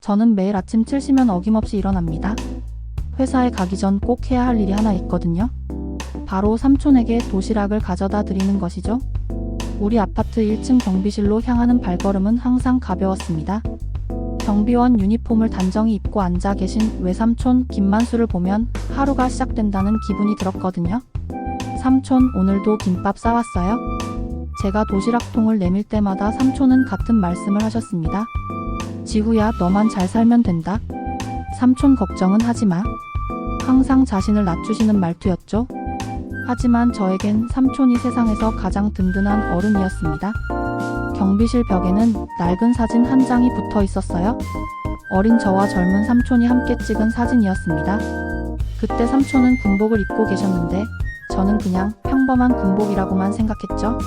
저는 매일 아침 7시면 어김없이 일어납니다. 회사에 가기 전 꼭 해야 할 일이 하나 있거든요. 바로 삼촌에게 도시락을 가져다 드리는 것이죠. 우리 아파트 1층 경비실로 향하는 발걸음은 항상 가벼웠습니다. 경비원 유니폼을 단정히 입고 앉아 계신 외삼촌 김만수를 보면 하루가 시작된다는 기분이 들었거든요. 삼촌, 오늘도 김밥 싸왔어요? 제가 도시락통을 내밀 때마다 삼촌은 같은 말씀을 하셨습니다. 지후야, 너만 잘 살면 된다. 삼촌 걱정은 하지마. 항상 자신을 낮추시는 말투였죠. 하지만 저에겐 삼촌이 세상에서 가장 든든한 어른이었습니다. 경비실 벽에는 낡은 사진 한 장이 붙어 있었어요. 어린 저와 젊은 삼촌이 함께 찍은 사진이었습니다. 그때 삼촌은 군복을 입고 계셨는데 저는 그냥 평범한 군복이라고만 생각했죠.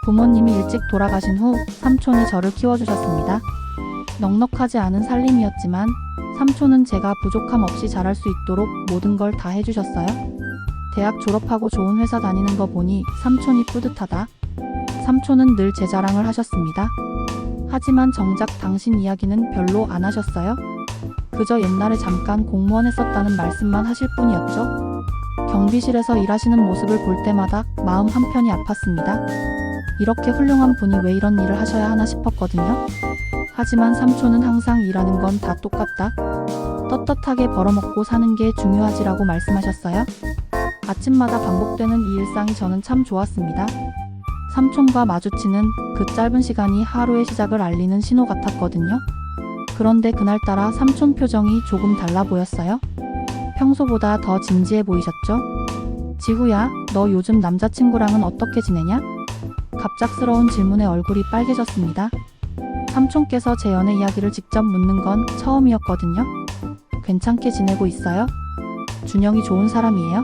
부모님이 일찍 돌아가신 후 삼촌이 저를 키워주셨습니다. 넉넉하지 않은 살림이었지만 삼촌은 제가 부족함 없이 자랄 수 있도록 모든 걸 다 해주셨어요. 대학 졸업하고 좋은 회사 다니는 거 보니 삼촌이 뿌듯하다. 삼촌은 늘 제 자랑을 하셨습니다. 하지만 정작 당신 이야기는 별로 안 하셨어요? 그저 옛날에 잠깐 공무원 했었다는 말씀만 하실 뿐이었죠. 경비실에서 일하시는 모습을 볼 때마다 마음 한편이 아팠습니다. 이렇게 훌륭한 분이 왜 이런 일을 하셔야 하나 싶었거든요. 하지만 삼촌은 항상 일하는 건 다 똑같다. 떳떳하게 벌어먹고 사는 게 중요하지라고 말씀하셨어요. 아침마다 반복되는 이 일상이 저는 참 좋았습니다. 삼촌과 마주치는 그 짧은 시간이 하루의 시작을 알리는 신호 같았거든요. 그런데 그날따라 삼촌 표정이 조금 달라 보였어요. 평소보다 더 진지해 보이셨죠? 지후야, 너 요즘 남자친구랑은 어떻게 지내냐? 갑작스러운 질문에 얼굴이 빨개졌습니다. 삼촌께서 제 연애 이야기를 직접 묻는 건 처음이었거든요. 괜찮게 지내고 있어요? 준영이 좋은 사람이에요?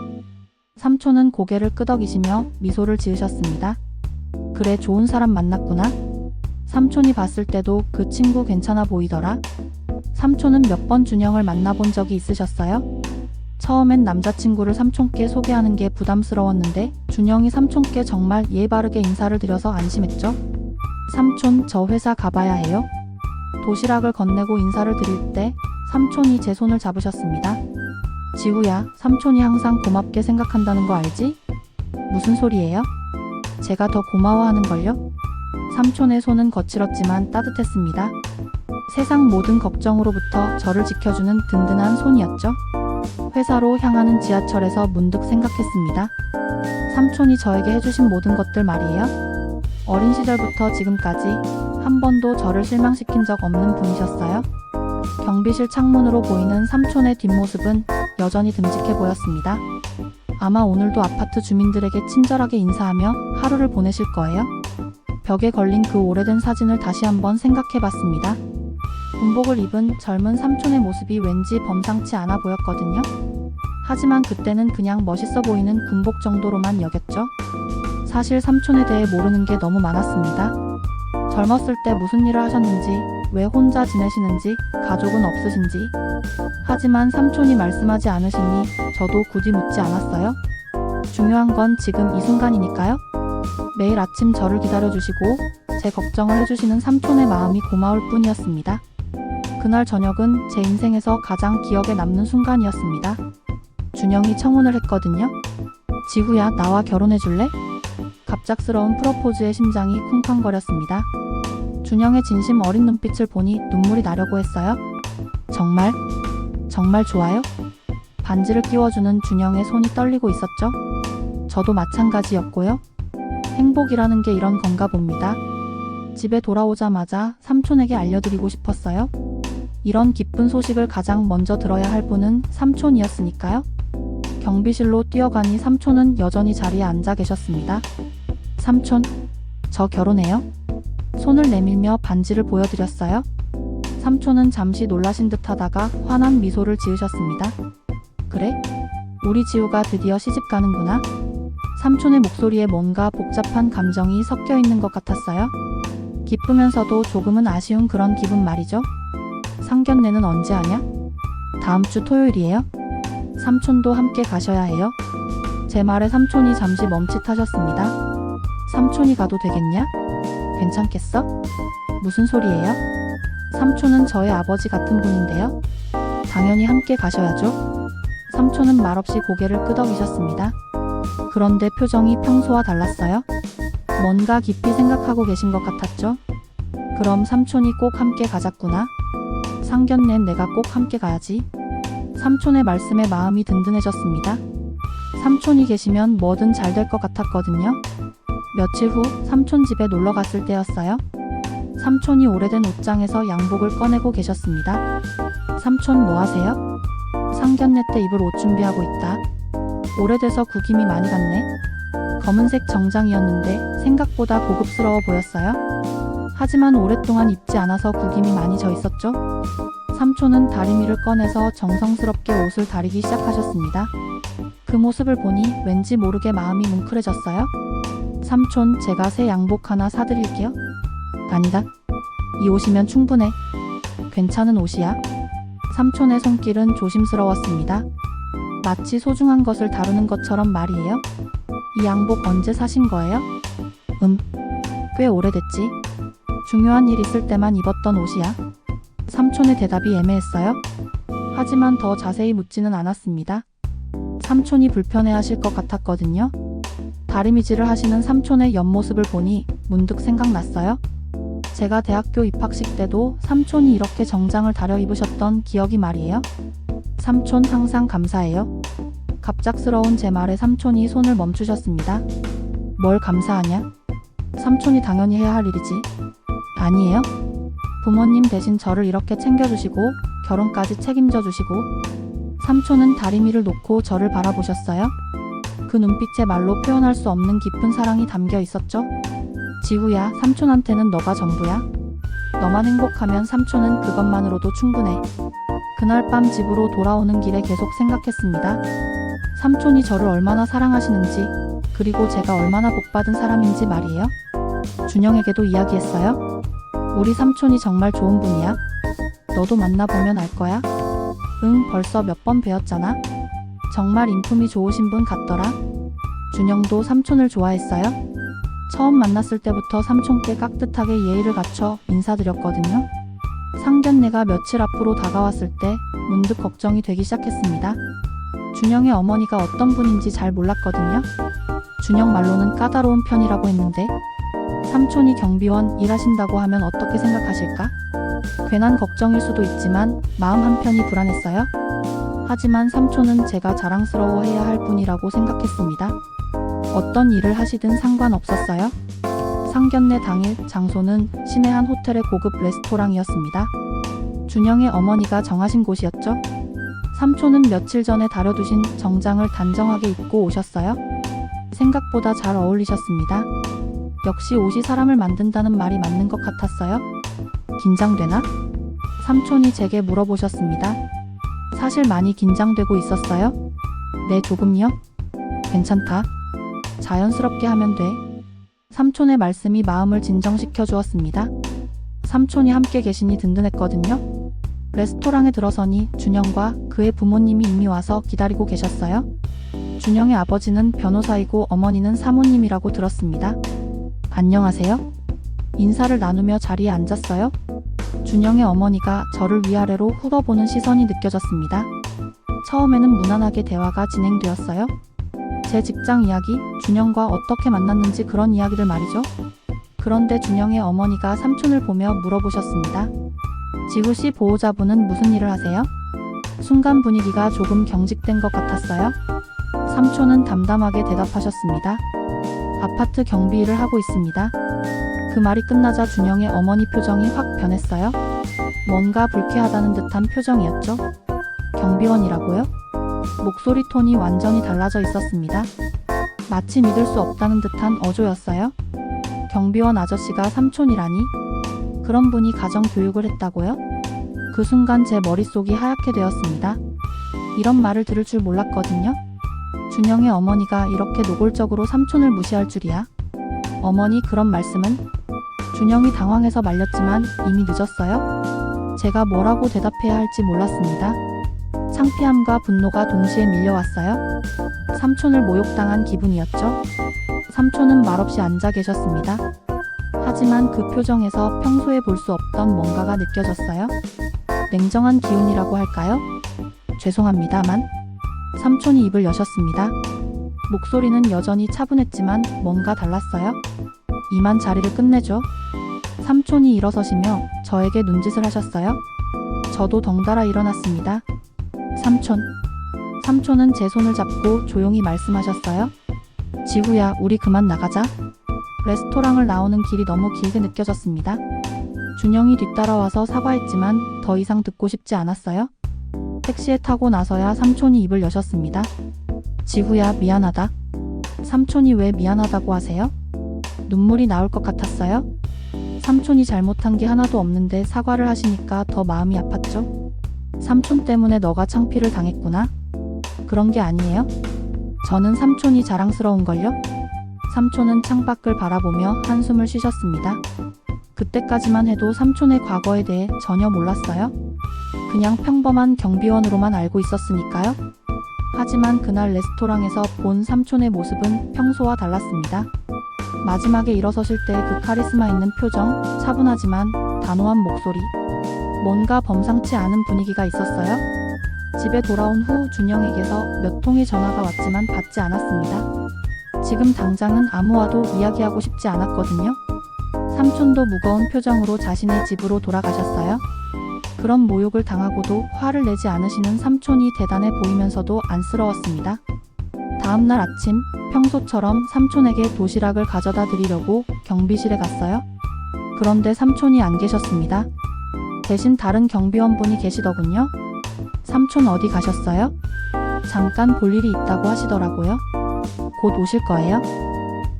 삼촌은 고개를 끄덕이시며 미소를 지으셨습니다. 그래, 좋은 사람 만났구나. 삼촌이 봤을 때도 그 친구 괜찮아 보이더라. 삼촌은 몇 번 준영을 만나본 적이 있으셨어요? 처음엔 남자친구를 삼촌께 소개하는 게 부담스러웠는데 준영이 삼촌께 정말 예의 바르게 인사를 드려서 안심했죠. 삼촌, 저 회사 가봐야 해요. 도시락을 건네고 인사를 드릴 때 삼촌이 제 손을 잡으셨습니다. 지후야, 삼촌이 항상 고맙게 생각한다는 거 알지? 무슨 소리예요? 제가 더 고마워하는걸요? 삼촌의 손은 거칠었지만 따뜻했습니다. 세상 모든 걱정으로부터 저를 지켜주는 든든한 손이었죠. 회사로 향하는 지하철에서 문득 생각했습니다. 삼촌이 저에게 해주신 모든 것들 말이에요. 어린 시절부터 지금까지 한 번도 저를 실망시킨 적 없는 분이셨어요. 경비실 창문으로 보이는 삼촌의 뒷모습은 여전히 듬직해 보였습니다. 아마 오늘도 아파트 주민들에게 친절하게 인사하며 하루를 보내실 거예요. 벽에 걸린 그 오래된 사진을 다시 한번 생각해 봤습니다. 군복을 입은 젊은 삼촌의 모습이 왠지 범상치 않아 보였거든요. 하지만 그때는 그냥 멋있어 보이는 군복 정도로만 여겼죠. 사실 삼촌에 대해 모르는 게 너무 많았습니다. 젊었을 때 무슨 일을 하셨는지, 왜 혼자 지내시는지, 가족은 없으신지. 하지만 삼촌이 말씀하지 않으시니 저도 굳이 묻지 않았어요. 중요한 건 지금 이 순간이니까요. 매일 아침 저를 기다려주시고 제 걱정을 해주시는 삼촌의 마음이 고마울 뿐이었습니다. 그날 저녁은 제 인생에서 가장 기억에 남는 순간이었습니다. 준영이 청혼을 했거든요. 지후야, 나와 결혼해줄래? 갑작스러운 프로포즈에 심장이 쿵쾅거렸습니다. 준영의 진심 어린 눈빛을 보니 눈물이 나려고 했어요. 정말? 정말 좋아요? 반지를 끼워주는 준영의 손이 떨리고 있었죠. 저도 마찬가지였고요. 행복이라는 게 이런 건가 봅니다. 집에 돌아오자마자 삼촌에게 알려드리고 싶었어요. 이런 기쁜 소식을 가장 먼저 들어야 할 분은 삼촌이었으니까요. 경비실로 뛰어가니 삼촌은 여전히 자리에 앉아 계셨습니다. 삼촌, 저 결혼해요? 손을 내밀며 반지를 보여드렸어요. 삼촌은 잠시 놀라신 듯 하다가 환한 미소를 지으셨습니다. 그래? 우리 지우가 드디어 시집 가는구나. 삼촌의 목소리에 뭔가 복잡한 감정이 섞여 있는 것 같았어요. 기쁘면서도 조금은 아쉬운 그런 기분 말이죠. 상견례는 언제 하냐? 다음 주 토요일이에요. 삼촌도 함께 가셔야 해요. 제 말에 삼촌이 잠시 멈칫하셨습니다. 삼촌이 가도 되겠냐? 괜찮겠어? 무슨 소리예요? 삼촌은 저의 아버지 같은 분인데요. 당연히 함께 가셔야죠. 삼촌은 말없이 고개를 끄덕이셨습니다. 그런데 표정이 평소와 달랐어요. 뭔가 깊이 생각하고 계신 것 같았죠. 그럼 삼촌이 꼭 함께 가자꾸나. 상견례는 내가 꼭 함께 가야지. 삼촌의 말씀에 마음이 든든해졌습니다. 삼촌이 계시면 뭐든 잘 될 것 같았거든요. 며칠 후 삼촌 집에 놀러 갔을 때였어요. 삼촌이 오래된 옷장에서 양복을 꺼내고 계셨습니다. 삼촌 뭐 하세요? 상견례 때 입을 옷 준비하고 있다. 오래돼서 구김이 많이 갔네. 검은색 정장이었는데 생각보다 고급스러워 보였어요. 하지만 오랫동안 입지 않아서 구김이 많이 져 있었죠. 삼촌은 다리미를 꺼내서 정성스럽게 옷을 다리기 시작하셨습니다. 그 모습을 보니 왠지 모르게 마음이 뭉클해졌어요. 삼촌, 제가 새 양복 하나 사드릴게요. 아니다. 이 옷이면 충분해. 괜찮은 옷이야. 삼촌의 손길은 조심스러웠습니다. 마치 소중한 것을 다루는 것처럼 말이에요. 이 양복 언제 사신 거예요? 꽤 오래됐지. 중요한 일 있을 때만 입었던 옷이야. 삼촌의 대답이 애매했어요. 하지만 더 자세히 묻지는 않았습니다. 삼촌이 불편해하실 것 같았거든요. 다리미질을 하시는 삼촌의 옆모습을 보니 문득 생각났어요. 제가 대학교 입학식 때도 삼촌이 이렇게 정장을 다려 입으셨던 기억이 말이에요. 삼촌 항상 감사해요. 갑작스러운 제 말에 삼촌이 손을 멈추셨습니다. 뭘 감사하냐? 삼촌이 당연히 해야 할 일이지. 아니에요? 부모님 대신 저를 이렇게 챙겨주시고 결혼까지 책임져 주시고. 삼촌은 다리미를 놓고 저를 바라보셨어요. 그 눈빛에 말로 표현할 수 없는 깊은 사랑이 담겨 있었죠. 지우야, 삼촌한테는 너가 전부야. 너만 행복하면 삼촌은 그것만으로도 충분해. 그날 밤 집으로 돌아오는 길에 계속 생각했습니다. 삼촌이 저를 얼마나 사랑하시는지, 그리고 제가 얼마나 복받은 사람인지 말이에요. 준영에게도 이야기했어요. 우리 삼촌이 정말 좋은 분이야. 너도 만나보면 알 거야. 응, 벌써 몇 번 뵈었잖아. 정말 인품이 좋으신 분 같더라. 준영도 삼촌을 좋아했어요. 처음 만났을 때부터 삼촌께 깍듯하게 예의를 갖춰 인사드렸거든요. 상견례가 며칠 앞으로 다가왔을 때 문득 걱정이 되기 시작했습니다. 준영의 어머니가 어떤 분인지 잘 몰랐거든요. 준영 말로는 까다로운 편이라고 했는데 삼촌이 경비원 일하신다고 하면 어떻게 생각하실까? 괜한 걱정일 수도 있지만 마음 한편이 불안했어요. 하지만 삼촌은 제가 자랑스러워해야 할 분이라고 생각했습니다. 어떤 일을 하시든 상관없었어요. 상견례 당일 장소는 시내 한 호텔의 고급 레스토랑이었습니다. 준영의 어머니가 정하신 곳이었죠. 삼촌은 며칠 전에 다려두신 정장을 단정하게 입고 오셨어요. 생각보다 잘 어울리셨습니다. 역시 옷이 사람을 만든다는 말이 맞는 것 같았어요. 긴장되나? 삼촌이 제게 물어보셨습니다. 사실 많이 긴장되고 있었어요? 네, 조금요. 괜찮다. 자연스럽게 하면 돼. 삼촌의 말씀이 마음을 진정시켜 주었습니다. 삼촌이 함께 계시니 든든했거든요. 레스토랑에 들어서니 준영과 그의 부모님이 이미 와서 기다리고 계셨어요. 준영의 아버지는 변호사이고 어머니는 사모님이라고 들었습니다. 안녕하세요. 인사를 나누며 자리에 앉았어요. 준영의 어머니가 저를 위아래로 훑어보는 시선이 느껴졌습니다. 처음에는 무난하게 대화가 진행되었어요. 제 직장 이야기, 준영과 어떻게 만났는지 그런 이야기를 말이죠. 그런데 준영의 어머니가 삼촌을 보며 물어보셨습니다. 지우 씨 보호자분은 무슨 일을 하세요? 순간 분위기가 조금 경직된 것 같았어요. 삼촌은 담담하게 대답하셨습니다. 아파트 경비 일을 하고 있습니다. 그 말이 끝나자 준영의 어머니 표정이 확 변했어요. 뭔가 불쾌하다는 듯한 표정이었죠. 경비원이라고요? 목소리 톤이 완전히 달라져 있었습니다. 마치 믿을 수 없다는 듯한 어조였어요. 경비원 아저씨가 삼촌이라니? 그런 분이 가정교육을 했다고요? 그 순간 제 머릿속이 하얗게 되었습니다. 이런 말을 들을 줄 몰랐거든요. 준영의 어머니가 이렇게 노골적으로 삼촌을 무시할 줄이야. 어머니, 그런 말씀은? 준영이 당황해서 말렸지만 이미 늦었어요. 제가 뭐라고 대답해야 할지 몰랐습니다. 창피함과 분노가 동시에 밀려왔어요. 삼촌을 모욕당한 기분이었죠. 삼촌은 말없이 앉아 계셨습니다. 하지만 그 표정에서 평소에 볼 수 없던 뭔가가 느껴졌어요. 냉정한 기운이라고 할까요? 죄송합니다만. 삼촌이 입을 여셨습니다. 목소리는 여전히 차분했지만 뭔가 달랐어요. 이만 자리를 끝내죠. 삼촌이 일어서시며 저에게 눈짓을 하셨어요. 저도 덩달아 일어났습니다. 삼촌. 삼촌은 제 손을 잡고 조용히 말씀하셨어요. 지후야, 우리 그만 나가자. 레스토랑을 나오는 길이 너무 길게 느껴졌습니다. 준영이 뒤따라와서 사과했지만 더 이상 듣고 싶지 않았어요. 택시에 타고 나서야 삼촌이 입을 여셨습니다. 지후야, 미안하다. 삼촌이 왜 미안하다고 하세요? 눈물이 나올 것 같았어요. 삼촌이 잘못한 게 하나도 없는데 사과를 하시니까 더 마음이 아팠죠. 삼촌 때문에 너가 창피를 당했구나. 그런 게 아니에요. 저는 삼촌이 자랑스러운걸요. 삼촌은 창밖을 바라보며 한숨을 쉬셨습니다. 그때까지만 해도 삼촌의 과거에 대해 전혀 몰랐어요. 그냥 평범한 경비원으로만 알고 있었으니까요. 하지만 그날 레스토랑에서 본 삼촌의 모습은 평소와 달랐습니다. 마지막에 일어서실 때 그 카리스마 있는 표정, 차분하지만 단호한 목소리, 뭔가 범상치 않은 분위기가 있었어요. 집에 돌아온 후 준영에게서 몇 통의 전화가 왔지만 받지 않았습니다. 지금 당장은 아무와도 이야기하고 싶지 않았거든요. 삼촌도 무거운 표정으로 자신의 집으로 돌아가셨어요. 그런 모욕을 당하고도 화를 내지 않으시는 삼촌이 대단해 보이면서도 안쓰러웠습니다. 다음날 아침, 평소처럼 삼촌에게 도시락을 가져다 드리려고 경비실에 갔어요. 그런데 삼촌이 안 계셨습니다. 대신 다른 경비원분이 계시더군요. 삼촌 어디 가셨어요? 잠깐 볼 일이 있다고 하시더라고요. 곧 오실 거예요?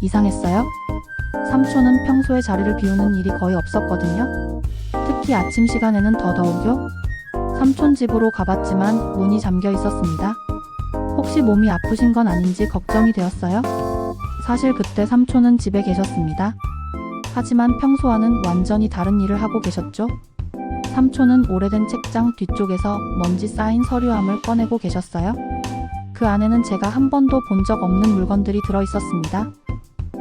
이상했어요. 삼촌은 평소에 자리를 비우는 일이 거의 없었거든요. 특히 아침 시간에는 더더욱요. 삼촌 집으로 가봤지만 문이 잠겨 있었습니다. 혹시 몸이 아프신 건 아닌지 걱정이 되었어요. 사실 그때 삼촌은 집에 계셨습니다. 하지만 평소와는 완전히 다른 일을 하고 계셨죠. 삼촌은 오래된 책장 뒤쪽에서 먼지 쌓인 서류함을 꺼내고 계셨어요. 그 안에는 제가 한 번도 본 적 없는 물건들이 들어 있었습니다.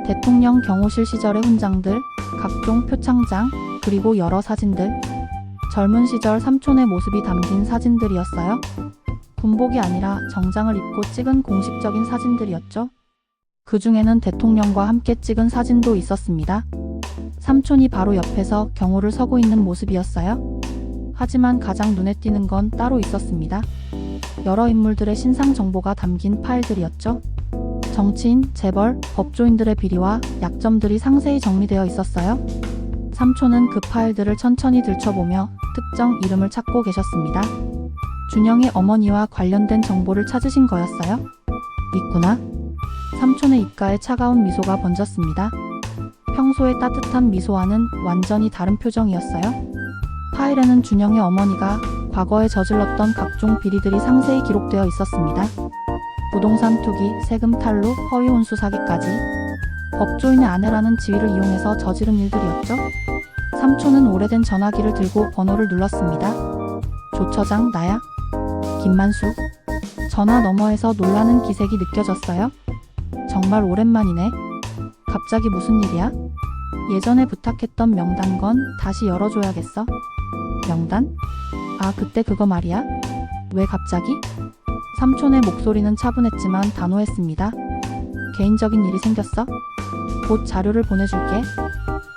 대통령 경호실 시절의 훈장들, 각종 표창장, 그리고 여러 사진들. 젊은 시절 삼촌의 모습이 담긴 사진들이었어요. 군복이 아니라 정장을 입고 찍은 공식적인 사진들이었죠. 그 중에는 대통령과 함께 찍은 사진도 있었습니다. 삼촌이 바로 옆에서 경호를 서고 있는 모습이었어요. 하지만 가장 눈에 띄는 건 따로 있었습니다. 여러 인물들의 신상 정보가 담긴 파일들이었죠. 정치인, 재벌, 법조인들의 비리와 약점들이 상세히 정리되어 있었어요. 삼촌은 그 파일들을 천천히 들춰보며 특정 이름을 찾고 계셨습니다. 준영의 어머니와 관련된 정보를 찾으신 거였어요? 있구나. 삼촌의 입가에 차가운 미소가 번졌습니다. 평소의 따뜻한 미소와는 완전히 다른 표정이었어요. 파일에는 준영의 어머니가 과거에 저질렀던 각종 비리들이 상세히 기록되어 있었습니다. 부동산 투기, 세금 탈루, 허위 혼수 사기까지. 법조인의 아내라는 지위를 이용해서 저지른 일들이었죠. 삼촌은 오래된 전화기를 들고 번호를 눌렀습니다. 조 처장, 나야? 김만수. 전화 너머에서 놀라는 기색이 느껴졌어요. 정말 오랜만이네. 갑자기 무슨 일이야? 예전에 부탁했던 명단건 다시 열어줘야겠어. 명단? 아, 그때 그거 말이야? 왜 갑자기? 삼촌의 목소리는 차분했지만 단호했습니다. 개인적인 일이 생겼어? 곧 자료를 보내줄게.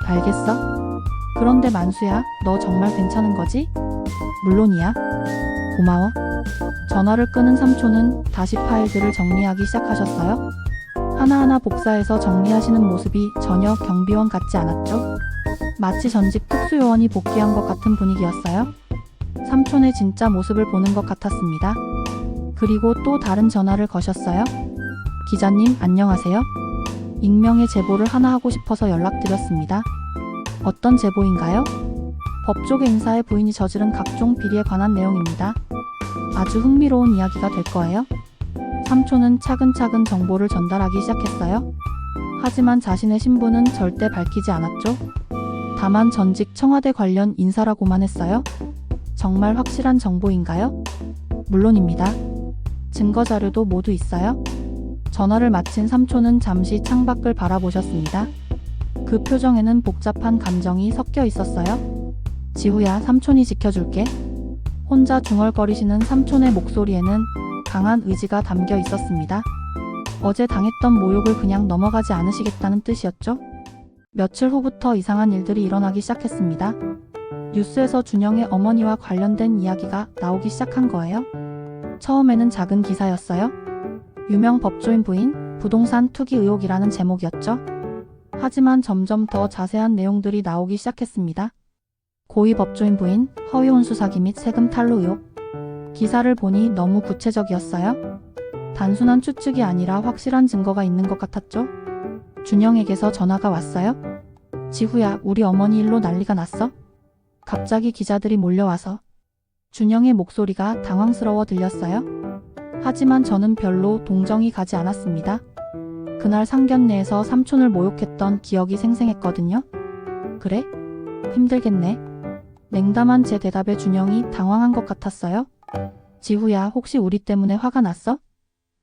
알겠어? 그런데 만수야, 너 정말 괜찮은 거지? 물론이야. 고마워. 전화를 끊은 삼촌은 다시 파일들을 정리하기 시작하셨어요. 하나하나 복사해서 정리하시는 모습이 전혀 경비원 같지 않았죠? 마치 전직 특수요원이 복귀한 것 같은 분위기였어요. 삼촌의 진짜 모습을 보는 것 같았습니다. 그리고 또 다른 전화를 거셨어요. 기자님, 안녕하세요. 익명의 제보를 하나 하고 싶어서 연락드렸습니다. 어떤 제보인가요? 법조계 인사의 부인이 저지른 각종 비리에 관한 내용입니다. 아주 흥미로운 이야기가 될 거예요. 삼촌은 차근차근 정보를 전달하기 시작했어요. 하지만 자신의 신분은 절대 밝히지 않았죠. 다만 전직 청와대 관련 인사라고만 했어요. 정말 확실한 정보인가요? 물론입니다. 증거 자료도 모두 있어요. 전화를 마친 삼촌은 잠시 창밖을 바라보셨습니다. 그 표정에는 복잡한 감정이 섞여 있었어요. 지후야, 삼촌이 지켜줄게. 혼자 중얼거리시는 삼촌의 목소리에는 강한 의지가 담겨 있었습니다. 어제 당했던 모욕을 그냥 넘어가지 않으시겠다는 뜻이었죠. 며칠 후부터 이상한 일들이 일어나기 시작했습니다. 뉴스에서 준영의 어머니와 관련된 이야기가 나오기 시작한 거예요. 처음에는 작은 기사였어요. 유명 법조인 부인, 부동산 투기 의혹이라는 제목이었죠. 하지만 점점 더 자세한 내용들이 나오기 시작했습니다. 고위 법조인 부인, 허위 혼수 사기 및 세금 탈루 의혹. 기사를 보니 너무 구체적이었어요. 단순한 추측이 아니라 확실한 증거가 있는 것 같았죠. 준영에게서 전화가 왔어요. 지후야, 우리 어머니 일로 난리가 났어. 갑자기 기자들이 몰려와서 준영의 목소리가 당황스러워 들렸어요. 하지만 저는 별로 동정이 가지 않았습니다. 그날 상견례에서 삼촌을 모욕했던 기억이 생생했거든요. 그래? 힘들겠네. 냉담한 제 대답에 준영이 당황한 것 같았어요. 지후야, 혹시 우리 때문에 화가 났어?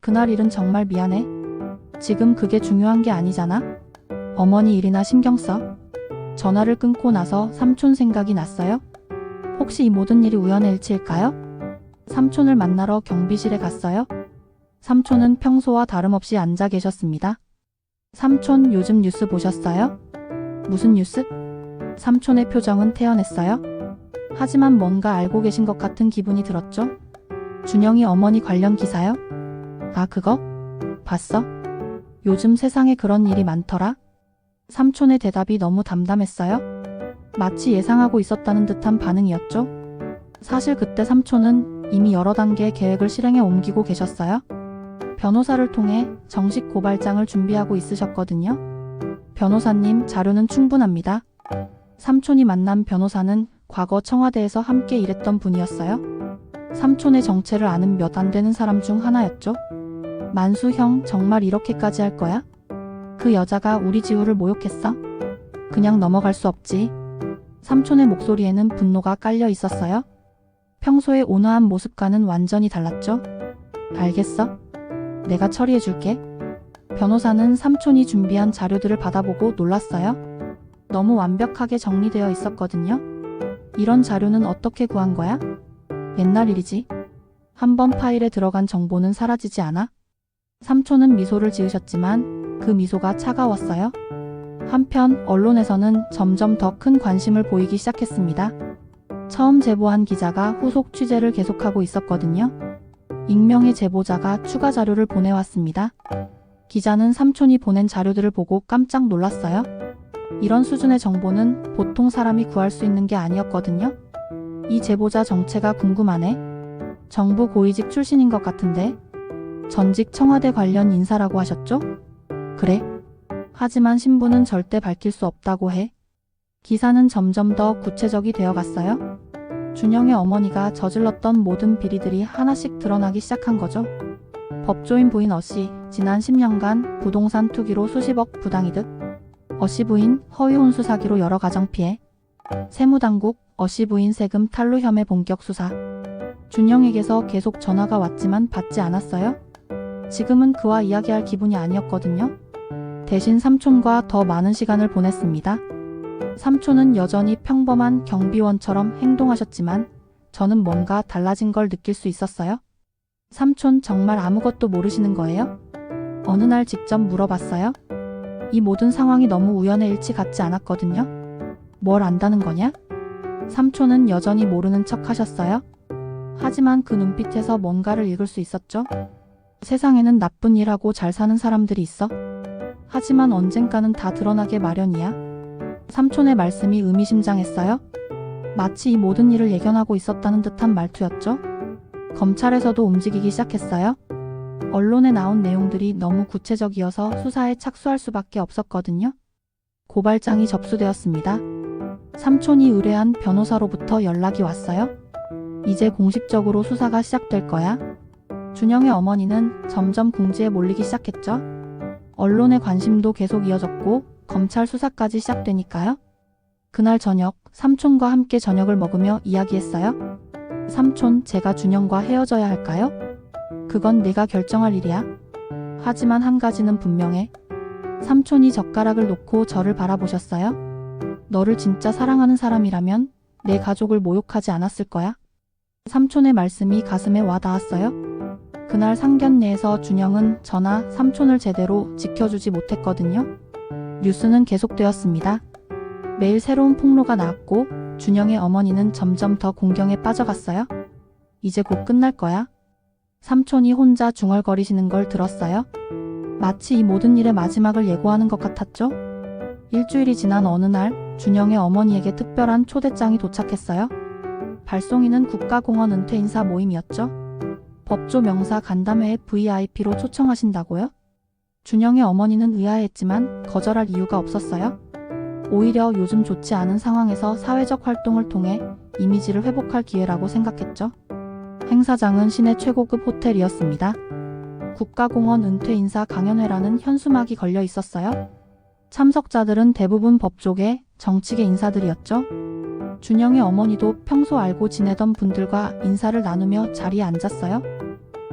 그날 일은 정말 미안해. 지금 그게 중요한 게 아니잖아. 어머니 일이나 신경 써. 전화를 끊고 나서 삼촌 생각이 났어요. 혹시 이 모든 일이 우연의 일치일까요? 삼촌을 만나러 경비실에 갔어요. 삼촌은 평소와 다름없이 앉아 계셨습니다. 삼촌, 요즘 뉴스 보셨어요? 무슨 뉴스? 삼촌의 표정은 태연했어요. 하지만 뭔가 알고 계신 것 같은 기분이 들었죠. 준영이 어머니 관련 기사요? 아, 그거? 봤어? 요즘 세상에 그런 일이 많더라. 삼촌의 대답이 너무 담담했어요. 마치 예상하고 있었다는 듯한 반응이었죠. 사실 그때 삼촌은 이미 여러 단계의 계획을 실행에 옮기고 계셨어요. 변호사를 통해 정식 고발장을 준비하고 있으셨거든요. 변호사님, 자료는 충분합니다. 삼촌이 만난 변호사는 과거 청와대에서 함께 일했던 분이었어요. 삼촌의 정체를 아는 몇 안 되는 사람 중 하나였죠. 만수 형, 정말 이렇게까지 할 거야? 그 여자가 우리 지우를 모욕했어? 그냥 넘어갈 수 없지. 삼촌의 목소리에는 분노가 깔려 있었어요. 평소의 온화한 모습과는 완전히 달랐죠. 알겠어. 내가 처리해줄게. 변호사는 삼촌이 준비한 자료들을 받아보고 놀랐어요. 너무 완벽하게 정리되어 있었거든요. 이런 자료는 어떻게 구한 거야? 옛날 일이지. 한번 파일에 들어간 정보는 사라지지 않아? 삼촌은 미소를 지으셨지만 그 미소가 차가웠어요. 한편 언론에서는 점점 더 큰 관심을 보이기 시작했습니다. 처음 제보한 기자가 후속 취재를 계속하고 있었거든요. 익명의 제보자가 추가 자료를 보내왔습니다. 기자는 삼촌이 보낸 자료들을 보고 깜짝 놀랐어요. 이런 수준의 정보는 보통 사람이 구할 수 있는 게 아니었거든요. 이 제보자 정체가 궁금하네. 정부 고위직 출신인 것 같은데. 전직 청와대 관련 인사라고 하셨죠? 그래. 하지만 신분은 절대 밝힐 수 없다고 해. 기사는 점점 더 구체적이 되어 갔어요. 준영의 어머니가 저질렀던 모든 비리들이 하나씩 드러나기 시작한 거죠. 법조인 부인 어씨, 지난 10년간 부동산 투기로 수십억 부당이득. 어씨 부인 허위 혼수 사기로 여러 가정 피해. 세무당국 어씨 부인 세금 탈루 혐의 본격 수사. 준영에게서 계속 전화가 왔지만 받지 않았어요. 지금은 그와 이야기할 기분이 아니었거든요. 대신 삼촌과 더 많은 시간을 보냈습니다. 삼촌은 여전히 평범한 경비원처럼 행동하셨지만 저는 뭔가 달라진 걸 느낄 수 있었어요. 삼촌, 정말 아무것도 모르시는 거예요? 어느 날 직접 물어봤어요. 이 모든 상황이 너무 우연의 일치 같지 않았거든요. 뭘 안다는 거냐? 삼촌은 여전히 모르는 척 하셨어요. 하지만 그 눈빛에서 뭔가를 읽을 수 있었죠. 세상에는 나쁜 일하고 잘 사는 사람들이 있어. 하지만 언젠가는 다 드러나게 마련이야. 삼촌의 말씀이 의미심장했어요. 마치 이 모든 일을 예견하고 있었다는 듯한 말투였죠. 검찰에서도 움직이기 시작했어요. 언론에 나온 내용들이 너무 구체적이어서 수사에 착수할 수밖에 없었거든요. 고발장이 접수되었습니다. 삼촌이 의뢰한 변호사로부터 연락이 왔어요. 이제 공식적으로 수사가 시작될 거야. 준영의 어머니는 점점 궁지에 몰리기 시작했죠. 언론의 관심도 계속 이어졌고 검찰 수사까지 시작되니까요. 그날 저녁, 삼촌과 함께 저녁을 먹으며 이야기했어요. 삼촌, 제가 준영과 헤어져야 할까요? 그건 네가 결정할 일이야. 하지만 한 가지는 분명해. 삼촌이 젓가락을 놓고 저를 바라보셨어요. 너를 진짜 사랑하는 사람이라면 내 가족을 모욕하지 않았을 거야. 삼촌의 말씀이 가슴에 와 닿았어요. 그날 상견례에서 준영은 저나 삼촌을 제대로 지켜주지 못했거든요. 뉴스는 계속되었습니다. 매일 새로운 폭로가 나왔고 준영의 어머니는 점점 더 공경에 빠져갔어요. 이제 곧 끝날 거야. 삼촌이 혼자 중얼거리시는 걸 들었어요. 마치 이 모든 일의 마지막을 예고하는 것 같았죠. 일주일이 지난 어느 날 준영의 어머니에게 특별한 초대장이 도착했어요. 발송인은 국가공원 은퇴 인사 모임이었죠. 법조 명사 간담회에 VIP로 초청하신다고요? 준영의 어머니는 의아해했지만 거절할 이유가 없었어요. 오히려 요즘 좋지 않은 상황에서 사회적 활동을 통해 이미지를 회복할 기회라고 생각했죠. 행사장은 시내 최고급 호텔이었습니다. 국가공원 은퇴 인사 강연회라는 현수막이 걸려 있었어요. 참석자들은 대부분 법조계, 정치계 인사들이었죠. 준영의 어머니도 평소 알고 지내던 분들과 인사를 나누며 자리에 앉았어요.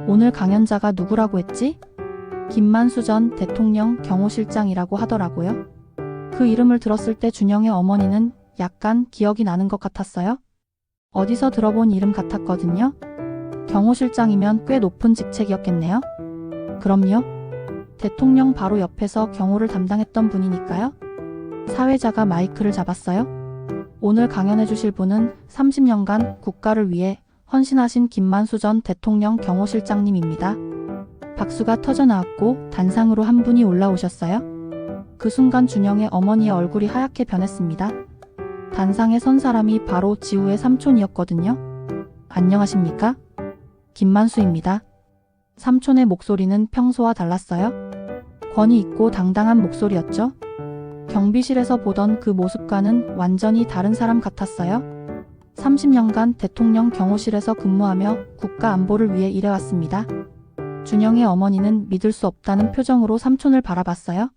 오늘 강연자가 누구라고 했지? 김만수 전 대통령 경호실장이라고 하더라고요. 그 이름을 들었을 때 준영의 어머니는 약간 기억이 나는 것 같았어요. 어디서 들어본 이름 같았거든요. 경호실장이면 꽤 높은 직책이었겠네요. 그럼요. 대통령 바로 옆에서 경호를 담당했던 분이니까요. 사회자가 마이크를 잡았어요. 오늘 강연해 주실 분은 30년간 국가를 위해 헌신하신 김만수 전 대통령 경호실장님입니다. 박수가 터져나왔고 단상으로 한 분이 올라오셨어요. 그 순간 준영의 어머니의 얼굴이 하얗게 변했습니다. 단상에 선 사람이 바로 지우의 삼촌이었거든요. 안녕하십니까? 김만수입니다. 삼촌의 목소리는 평소와 달랐어요. 권위 있고 당당한 목소리였죠. 경비실에서 보던 그 모습과는 완전히 다른 사람 같았어요. 30년간 대통령 경호실에서 근무하며 국가 안보를 위해 일해왔습니다. 준영의 어머니는 믿을 수 없다는 표정으로 삼촌을 바라봤어요.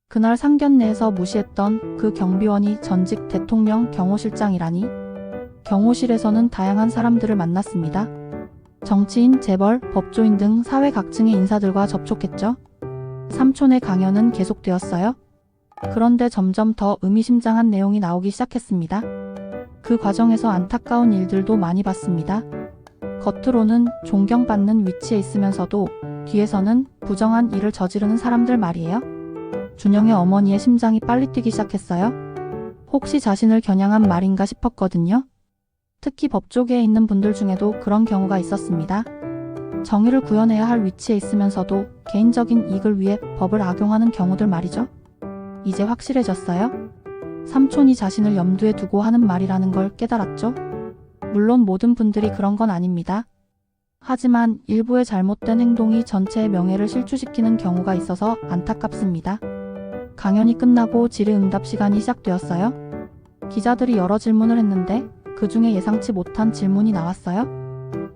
그날 상견례에서 무시했던 그 경비원이 전직 대통령 경호실장이라니. 경호실에서는 다양한 사람들을 만났습니다. 정치인, 재벌, 법조인 등 사회 각층의 인사들과 접촉했죠. 삼촌의 강연은 계속되었어요. 그런데 점점 더 의미심장한 내용이 나오기 시작했습니다. 그 과정에서 안타까운 일들도 많이 봤습니다. 겉으로는 존경받는 위치에 있으면서도 뒤에서는 부정한 일을 저지르는 사람들 말이에요. 준영의 어머니의 심장이 빨리 뛰기 시작했어요. 혹시 자신을 겨냥한 말인가 싶었거든요. 특히 법조계에 있는 분들 중에도 그런 경우가 있었습니다. 정의를 구현해야 할 위치에 있으면서도 개인적인 이익을 위해 법을 악용하는 경우들 말이죠. 이제 확실해졌어요. 삼촌이 자신을 염두에 두고 하는 말이라는 걸 깨달았죠. 물론 모든 분들이 그런 건 아닙니다. 하지만 일부의 잘못된 행동이 전체의 명예를 실추시키는 경우가 있어서 안타깝습니다. 강연이 끝나고 질의응답 시간이 시작되었어요. 기자들이 여러 질문을 했는데 그 중에 예상치 못한 질문이 나왔어요.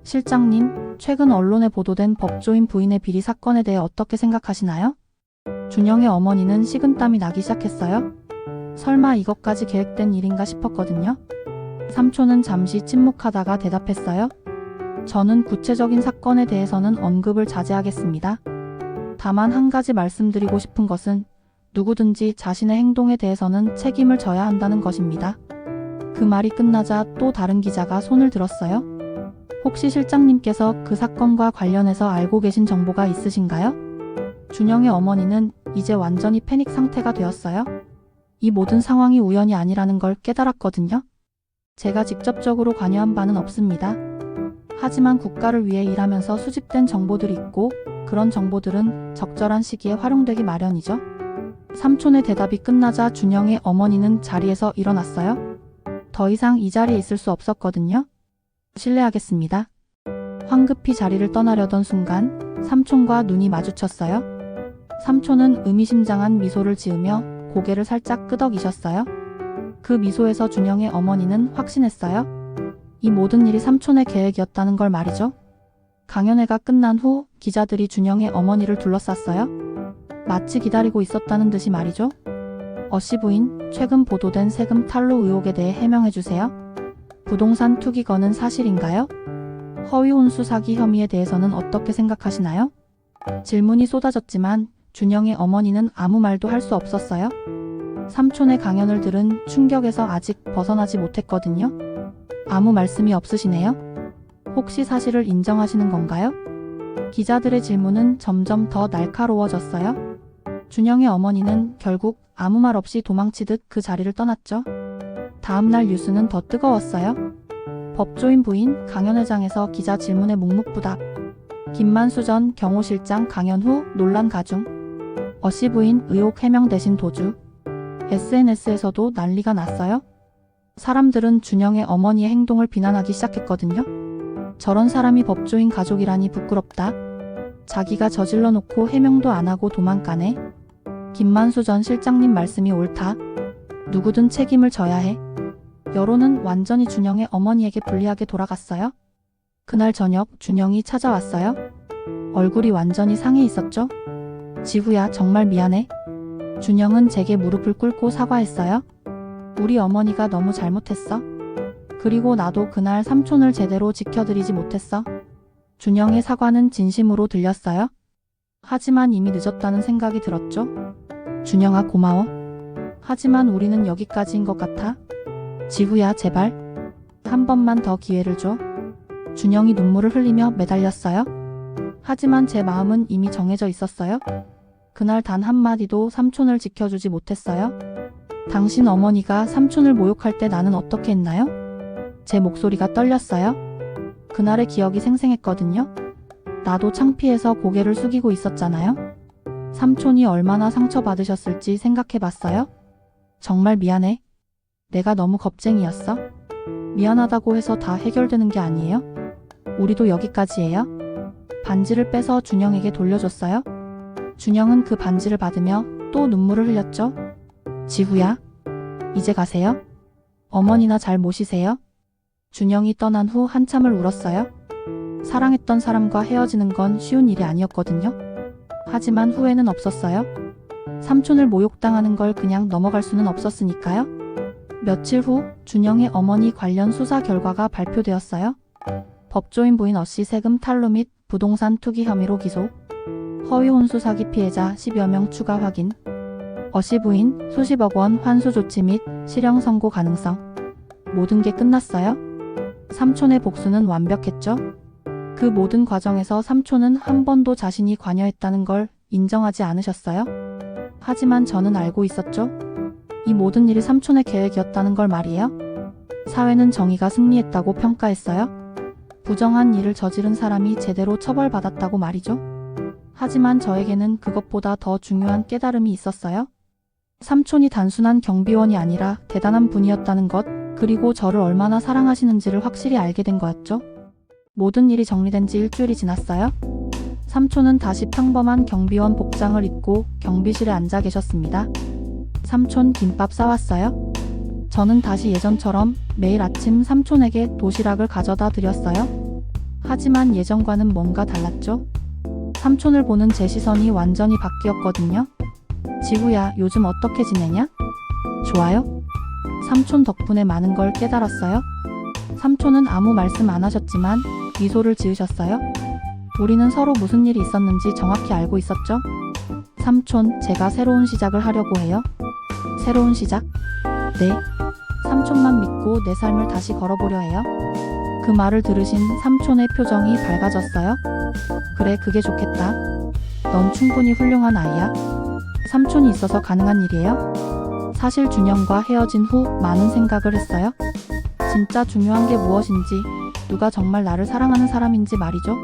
실장님, 최근 언론에 보도된 법조인 부인의 비리 사건에 대해 어떻게 생각하시나요? 준영의 어머니는 식은땀이 나기 시작했어요. 설마 이것까지 계획된 일인가 싶었거든요. 삼촌은 잠시 침묵하다가 대답했어요. 저는 구체적인 사건에 대해서는 언급을 자제하겠습니다. 다만 한 가지 말씀드리고 싶은 것은 누구든지 자신의 행동에 대해서는 책임을 져야 한다는 것입니다. 그 말이 끝나자 또 다른 기자가 손을 들었어요. 혹시 실장님께서 그 사건과 관련해서 알고 계신 정보가 있으신가요? 준영의 어머니는 이제 완전히 패닉 상태가 되었어요. 이 모든 상황이 우연이 아니라는 걸 깨달았거든요. 제가 직접적으로 관여한 바는 없습니다. 하지만 국가를 위해 일하면서 수집된 정보들이 있고 그런 정보들은 적절한 시기에 활용되기 마련이죠. 삼촌의 대답이 끝나자 준영의 어머니는 자리에서 일어났어요. 더 이상 이 자리에 있을 수 없었거든요. 실례하겠습니다. 황급히 자리를 떠나려던 순간 삼촌과 눈이 마주쳤어요. 삼촌은 의미심장한 미소를 지으며 고개를 살짝 끄덕이셨어요. 그 미소에서 준영의 어머니는 확신했어요. 이 모든 일이 삼촌의 계획이었다는 걸 말이죠. 강연회가 끝난 후 기자들이 준영의 어머니를 둘러쌌어요. 마치 기다리고 있었다는 듯이 말이죠. 어씨 부인, 최근 보도된 세금 탈루 의혹에 대해 해명해주세요. 부동산 투기 건은 사실인가요? 허위 혼수 사기 혐의에 대해서는 어떻게 생각하시나요? 질문이 쏟아졌지만 준영의 어머니는 아무 말도 할 수 없었어요. 삼촌의 강연을 들은 충격에서 아직 벗어나지 못했거든요. 아무 말씀이 없으시네요. 혹시 사실을 인정하시는 건가요? 기자들의 질문은 점점 더 날카로워졌어요. 준영의 어머니는 결국 아무 말 없이 도망치듯 그 자리를 떠났죠. 다음날 뉴스는 더 뜨거웠어요. 법조인 부인 강연회장에서 기자 질문에 묵묵부답. 김만수 전 경호실장 강연 후 논란 가중. 어씨 부인 의혹 해명 대신 도주. SNS에서도 난리가 났어요. 사람들은 준영의 어머니의 행동을 비난하기 시작했거든요. 저런 사람이 법조인 가족이라니 부끄럽다. 자기가 저질러 놓고 해명도 안 하고 도망가네. 김만수 전 실장님 말씀이 옳다. 누구든 책임을 져야 해. 여론은 완전히 준영의 어머니에게 불리하게 돌아갔어요. 그날 저녁 준영이 찾아왔어요. 얼굴이 완전히 상해 있었죠. 지후야, 정말 미안해. 준영은 제게 무릎을 꿇고 사과했어요. 우리 어머니가 너무 잘못했어. 그리고 나도 그날 삼촌을 제대로 지켜드리지 못했어. 준영의 사과는 진심으로 들렸어요. 하지만 이미 늦었다는 생각이 들었죠. 준영아, 고마워. 하지만 우리는 여기까지인 것 같아. 지후야, 제발. 한 번만 더 기회를 줘. 준영이 눈물을 흘리며 매달렸어요. 하지만 제 마음은 이미 정해져 있었어요. 그날 단 한마디도 삼촌을 지켜주지 못했어요. 당신 어머니가 삼촌을 모욕할 때 나는 어떻게 했나요? 제 목소리가 떨렸어요. 그날의 기억이 생생했거든요. 나도 창피해서 고개를 숙이고 있었잖아요. 삼촌이 얼마나 상처받으셨을지 생각해봤어요? 정말 미안해. 내가 너무 겁쟁이였어. 미안하다고 해서 다 해결되는 게 아니에요. 우리도 여기까지예요. 반지를 빼서 준영에게 돌려줬어요. 준영은 그 반지를 받으며 또 눈물을 흘렸죠. 지후야, 이제 가세요. 어머니나 잘 모시세요. 준영이 떠난 후 한참을 울었어요. 사랑했던 사람과 헤어지는 건 쉬운 일이 아니었거든요. 하지만 후회는 없었어요. 삼촌을 모욕당하는 걸 그냥 넘어갈 수는 없었으니까요. 며칠 후 준영의 어머니 관련 수사 결과가 발표되었어요. 법조인 부인 어씨 세금 탈루 및 부동산 투기 혐의로 기소. 허위 혼수 사기 피해자 10여 명 추가 확인. 어씨 부인 수십억 원 환수 조치 및 실형 선고 가능성. 모든 게 끝났어요. 삼촌의 복수는 완벽했죠. 그 모든 과정에서 삼촌은 한 번도 자신이 관여했다는 걸 인정하지 않으셨어요. 하지만 저는 알고 있었죠. 이 모든 일이 삼촌의 계획이었다는 걸 말이에요. 사회는 정의가 승리했다고 평가했어요. 부정한 일을 저지른 사람이 제대로 처벌받았다고 말이죠. 하지만 저에게는 그것보다 더 중요한 깨달음이 있었어요. 삼촌이 단순한 경비원이 아니라 대단한 분이었다는 것, 그리고 저를 얼마나 사랑하시는지를 확실히 알게 된 거였죠. 모든 일이 정리된 지 일주일이 지났어요. 삼촌은 다시 평범한 경비원 복장을 입고 경비실에 앉아 계셨습니다. 삼촌, 김밥 싸왔어요? 저는 다시 예전처럼 매일 아침 삼촌에게 도시락을 가져다 드렸어요. 하지만 예전과는 뭔가 달랐죠. 삼촌을 보는 제 시선이 완전히 바뀌었거든요. 지후야, 요즘 어떻게 지내냐? 좋아요? 삼촌 덕분에 많은 걸 깨달았어요. 삼촌은 아무 말씀 안 하셨지만 미소를 지으셨어요. 우리는 서로 무슨 일이 있었는지 정확히 알고 있었죠. 삼촌, 제가 새로운 시작을 하려고 해요. 새로운 시작? 네. 삼촌만 믿고 내 삶을 다시 걸어보려 해요. 그 말을 들으신 삼촌의 표정이 밝아졌어요. 그래, 그게 좋겠다. 넌 충분히 훌륭한 아이야. 삼촌이 있어서 가능한 일이에요. 사실 준영과 헤어진 후 많은 생각을 했어요. 진짜 중요한 게 무엇인지, 누가 정말 나를 사랑하는 사람인지 말이죠.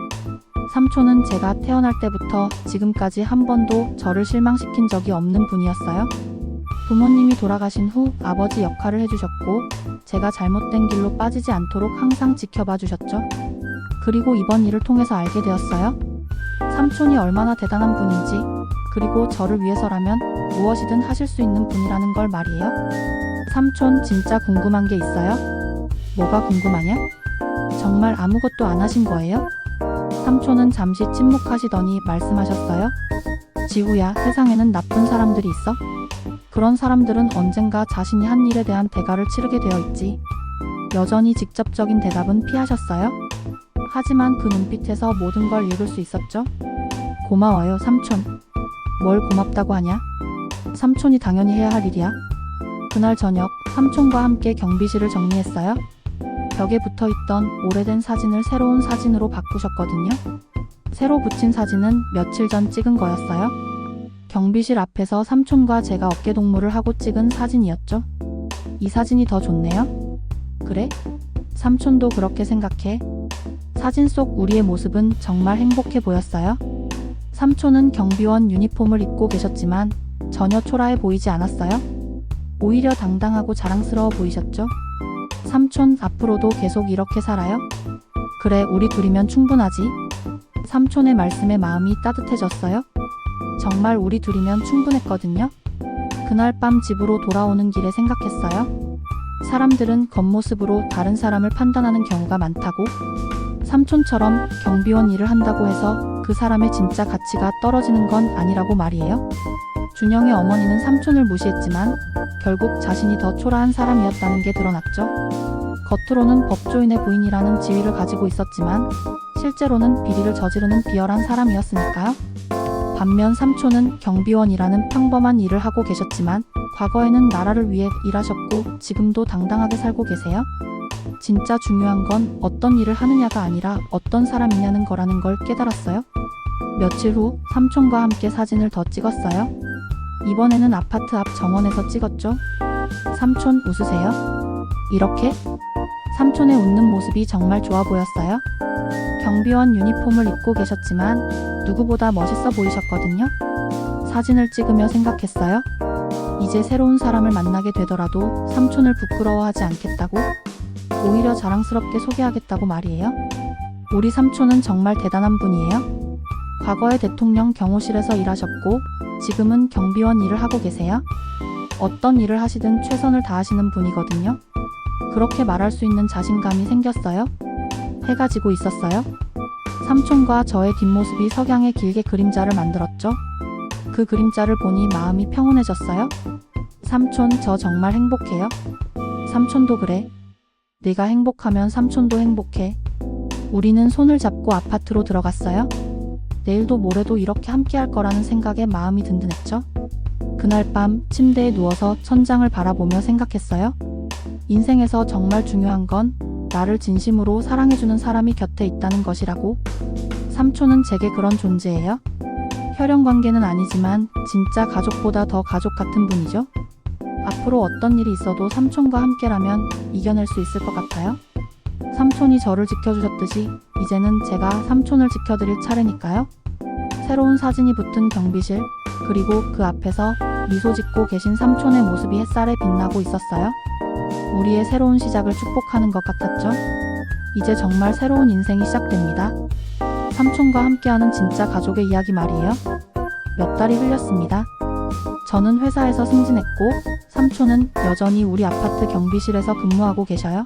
삼촌은 제가 태어날 때부터 지금까지 한 번도 저를 실망시킨 적이 없는 분이었어요. 부모님이 돌아가신 후 아버지 역할을 해주셨고, 제가 잘못된 길로 빠지지 않도록 항상 지켜봐 주셨죠. 그리고 이번 일을 통해서 알게 되었어요. 삼촌이 얼마나 대단한 분인지, 그리고 저를 위해서라면 무엇이든 하실 수 있는 분이라는 걸 말이에요. 삼촌, 진짜 궁금한 게 있어요. 뭐가 궁금하냐? 정말 아무것도 안 하신 거예요? 삼촌은 잠시 침묵하시더니 말씀하셨어요. 지후야, 세상에는 나쁜 사람들이 있어. 그런 사람들은 언젠가 자신이 한 일에 대한 대가를 치르게 되어 있지. 여전히 직접적인 대답은 피하셨어요. 하지만 그 눈빛에서 모든 걸 읽을 수 있었죠. 고마워요, 삼촌. 뭘 고맙다고 하냐? 삼촌이 당연히 해야 할 일이야. 그날 저녁 삼촌과 함께 경비실을 정리했어요. 벽에 붙어있던 오래된 사진을 새로운 사진으로 바꾸셨거든요. 새로 붙인 사진은 며칠 전 찍은 거였어요. 경비실 앞에서 삼촌과 제가 어깨동무를 하고 찍은 사진이었죠. 이 사진이 더 좋네요. 그래? 삼촌도 그렇게 생각해. 사진 속 우리의 모습은 정말 행복해 보였어요. 삼촌은 경비원 유니폼을 입고 계셨지만 전혀 초라해 보이지 않았어요. 오히려 당당하고 자랑스러워 보이셨죠? 삼촌, 앞으로도 계속 이렇게 살아요? 그래, 우리 둘이면 충분하지. 삼촌의 말씀에 마음이 따뜻해졌어요. 정말 우리 둘이면 충분했거든요. 그날 밤 집으로 돌아오는 길에 생각했어요. 사람들은 겉모습으로 다른 사람을 판단하는 경우가 많다고. 삼촌처럼 경비원 일을 한다고 해서 그 사람의 진짜 가치가 떨어지는 건 아니라고 말이에요. 준영의 어머니는 삼촌을 무시했지만 결국 자신이 더 초라한 사람이었다는 게 드러났죠. 겉으로는 법조인의 부인이라는 지위를 가지고 있었지만 실제로는 비리를 저지르는 비열한 사람이었으니까요. 반면 삼촌은 경비원이라는 평범한 일을 하고 계셨지만 과거에는 나라를 위해 일하셨고 지금도 당당하게 살고 계세요. 진짜 중요한 건 어떤 일을 하느냐가 아니라 어떤 사람이냐는 거라는 걸 깨달았어요. 며칠 후 삼촌과 함께 사진을 더 찍었어요. 이번에는 아파트 앞 정원에서 찍었죠. 삼촌 웃으세요? 이렇게? 삼촌의 웃는 모습이 정말 좋아 보였어요. 경비원 유니폼을 입고 계셨지만 누구보다 멋있어 보이셨거든요. 사진을 찍으며 생각했어요. 이제 새로운 사람을 만나게 되더라도 삼촌을 부끄러워하지 않겠다고? 오히려 자랑스럽게 소개하겠다고 말이에요. 우리 삼촌은 정말 대단한 분이에요. 과거에 대통령 경호실에서 일하셨고 지금은 경비원 일을 하고 계세요. 어떤 일을 하시든 최선을 다하시는 분이거든요. 그렇게 말할 수 있는 자신감이 생겼어요. 해가 지고 있었어요. 삼촌과 저의 뒷모습이 석양에 길게 그림자를 만들었죠. 그 그림자를 보니 마음이 평온해졌어요. 삼촌, 저 정말 행복해요. 삼촌도 그래. 내가 행복하면 삼촌도 행복해. 우리는 손을 잡고 아파트로 들어갔어요. 내일도 모레도 이렇게 함께 할 거라는 생각에 마음이 든든했죠. 그날 밤 침대에 누워서 천장을 바라보며 생각했어요. 인생에서 정말 중요한 건 나를 진심으로 사랑해주는 사람이 곁에 있다는 것이라고. 삼촌은 제게 그런 존재예요. 혈연 관계는 아니지만 진짜 가족보다 더 가족 같은 분이죠. 앞으로 어떤 일이 있어도 삼촌과 함께라면 이겨낼 수 있을 것 같아요. 삼촌이 저를 지켜주셨듯이 이제는 제가 삼촌을 지켜드릴 차례니까요. 새로운 사진이 붙은 경비실, 그리고 그 앞에서 미소 짓고 계신 삼촌의 모습이 햇살에 빛나고 있었어요. 우리의 새로운 시작을 축복하는 것 같았죠. 이제 정말 새로운 인생이 시작됩니다. 삼촌과 함께하는 진짜 가족의 이야기 말이에요. 몇 달이 흘렸습니다. 저는 회사에서 승진했고 삼촌은 여전히 우리 아파트 경비실에서 근무하고 계셔요.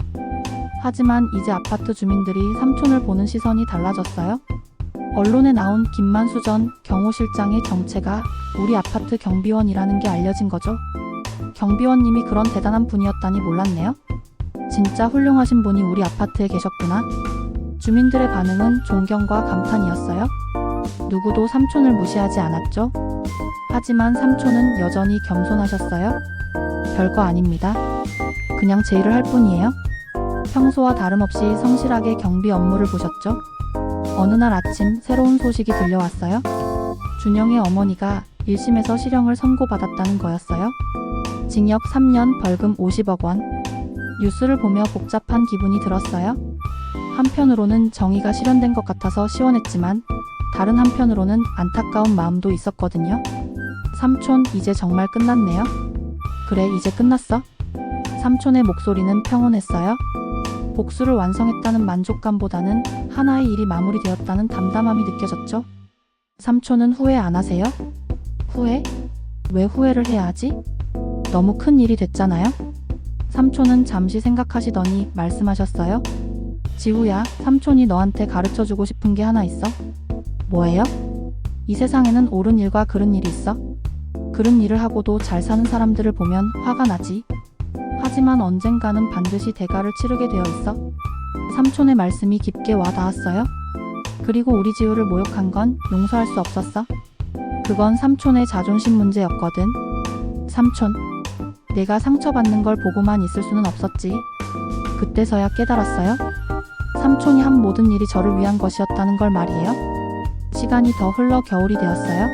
하지만 이제 아파트 주민들이 삼촌을 보는 시선이 달라졌어요. 언론에 나온 김만수 전 경호실장의 정체가 우리 아파트 경비원이라는 게 알려진 거죠. 경비원님이 그런 대단한 분이었다니 몰랐네요. 진짜 훌륭하신 분이 우리 아파트에 계셨구나. 주민들의 반응은 존경과 감탄이었어요. 누구도 삼촌을 무시하지 않았죠. 하지만 삼촌은 여전히 겸손하셨어요. 별거 아닙니다. 그냥 제 일을 할 뿐이에요. 평소와 다름없이 성실하게 경비 업무를 보셨죠. 어느 날 아침 새로운 소식이 들려왔어요. 준영의 어머니가 1심에서 실형을 선고받았다는 거였어요. 징역 3년, 벌금 50억 원. 뉴스를 보며 복잡한 기분이 들었어요. 한편으로는 정의가 실현된 것 같아서 시원했지만 다른 한편으로는 안타까운 마음도 있었거든요. 삼촌, 이제 정말 끝났네요. 그래, 이제 끝났어? 삼촌의 목소리는 평온했어요. 복수를 완성했다는 만족감보다는 하나의 일이 마무리되었다는 담담함이 느껴졌죠. 삼촌은 후회 안 하세요? 후회? 왜 후회를 해야 하지? 너무 큰 일이 됐잖아요? 삼촌은 잠시 생각하시더니 말씀하셨어요. 지우야, 삼촌이 너한테 가르쳐주고 싶은 게 하나 있어. 뭐예요? 이 세상에는 옳은 일과 그른 일이 있어. 그른 일을 하고도 잘 사는 사람들을 보면 화가 나지. 하지만 언젠가는 반드시 대가를 치르게 되어 있어. 삼촌의 말씀이 깊게 와 닿았어요. 그리고 우리 지우를 모욕한 건 용서할 수 없었어. 그건 삼촌의 자존심 문제였거든. 삼촌, 내가 상처받는 걸 보고만 있을 수는 없었지. 그때서야 깨달았어요. 삼촌이 한 모든 일이 저를 위한 것이었다는 걸 말이에요. 시간이 더 흘러 겨울이 되었어요.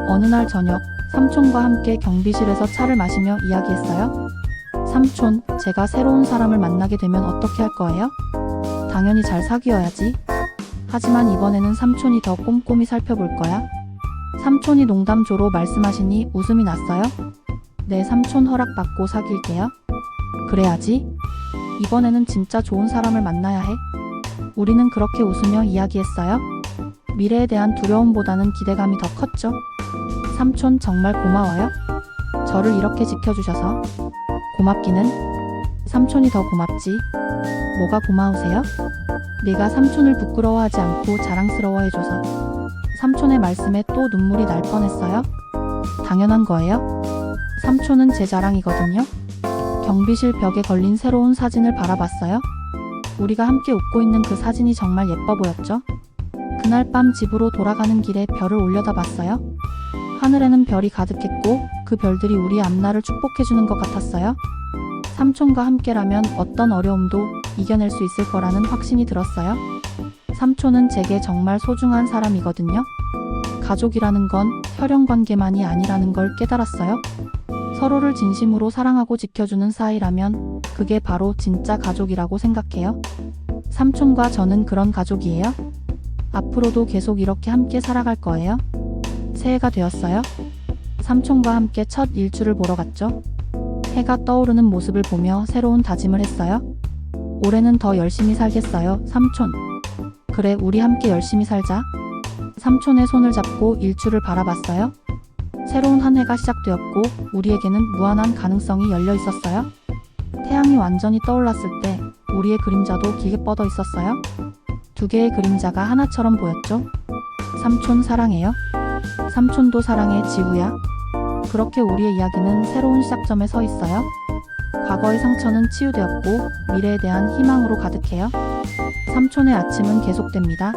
어느 날 저녁, 삼촌과 함께 경비실에서 차를 마시며 이야기했어요. 삼촌, 제가 새로운 사람을 만나게 되면 어떻게 할 거예요? 당연히 잘 사귀어야지. 하지만 이번에는 삼촌이 더 꼼꼼히 살펴볼 거야. 삼촌이 농담조로 말씀하시니 웃음이 났어요. 네, 삼촌 허락받고 사귈게요. 그래야지. 이번에는 진짜 좋은 사람을 만나야 해. 우리는 그렇게 웃으며 이야기했어요. 미래에 대한 두려움보다는 기대감이 더 컸죠. 삼촌 정말 고마워요. 저를 이렇게 지켜주셔서. 고맙기는. 삼촌이 더 고맙지. 뭐가 고마우세요? 네가 삼촌을 부끄러워하지 않고 자랑스러워해줘서. 삼촌의 말씀에 또 눈물이 날 뻔했어요. 당연한 거예요. 삼촌은 제 자랑이거든요. 경비실 벽에 걸린 새로운 사진을 바라봤어요. 우리가 함께 웃고 있는 그 사진이 정말 예뻐 보였죠. 그날 밤 집으로 돌아가는 길에 별을 올려다봤어요. 하늘에는 별이 가득했고 그 별들이 우리의 앞날을 축복해주는 것 같았어요. 삼촌과 함께라면 어떤 어려움도 이겨낼 수 있을 거라는 확신이 들었어요. 삼촌은 제게 정말 소중한 사람이거든요. 가족이라는 건 혈연관계만이 아니라는 걸 깨달았어요. 서로를 진심으로 사랑하고 지켜주는 사이라면 그게 바로 진짜 가족이라고 생각해요. 삼촌과 저는 그런 가족이에요. 앞으로도 계속 이렇게 함께 살아갈 거예요. 새해가 되었어요. 삼촌과 함께 첫 일출을 보러 갔죠. 해가 떠오르는 모습을 보며 새로운 다짐을 했어요. 올해는 더 열심히 살겠어요, 삼촌. 그래, 우리 함께 열심히 살자. 삼촌의 손을 잡고 일출을 바라봤어요. 새로운 한 해가 시작되었고 우리에게는 무한한 가능성이 열려 있었어요. 태양이 완전히 떠올랐을 때 우리의 그림자도 길게 뻗어 있었어요. 두 개의 그림자가 하나처럼 보였죠. 삼촌 사랑해요. 삼촌도 사랑해, 지우야. 그렇게 우리의 이야기는 새로운 시작점에 서 있어요. 과거의 상처는 치유되었고 미래에 대한 희망으로 가득해요. 삼촌의 아침은 계속됩니다.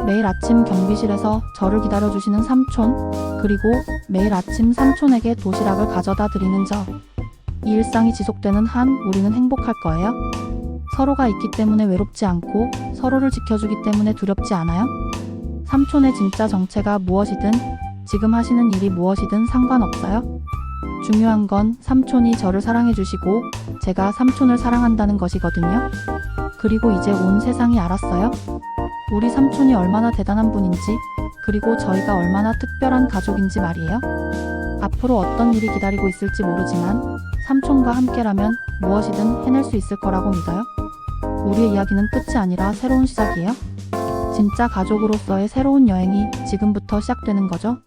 매일 아침 경비실에서 저를 기다려주시는 삼촌, 그리고 매일 아침 삼촌에게 도시락을 가져다 드리는 저. 이 일상이 지속되는 한 우리는 행복할 거예요. 서로가 있기 때문에 외롭지 않고 서로를 지켜주기 때문에 두렵지 않아요. 삼촌의 진짜 정체가 무엇이든 지금 하시는 일이 무엇이든 상관없어요. 중요한 건 삼촌이 저를 사랑해주시고 제가 삼촌을 사랑한다는 것이거든요. 그리고 이제 온 세상이 알았어요. 우리 삼촌이 얼마나 대단한 분인지, 그리고 저희가 얼마나 특별한 가족인지 말이에요. 앞으로 어떤 일이 기다리고 있을지 모르지만 삼촌과 함께라면 무엇이든 해낼 수 있을 거라고 믿어요. 우리의 이야기는 끝이 아니라 새로운 시작이에요. 진짜 가족으로서의 새로운 여행이 지금부터 시작되는 거죠.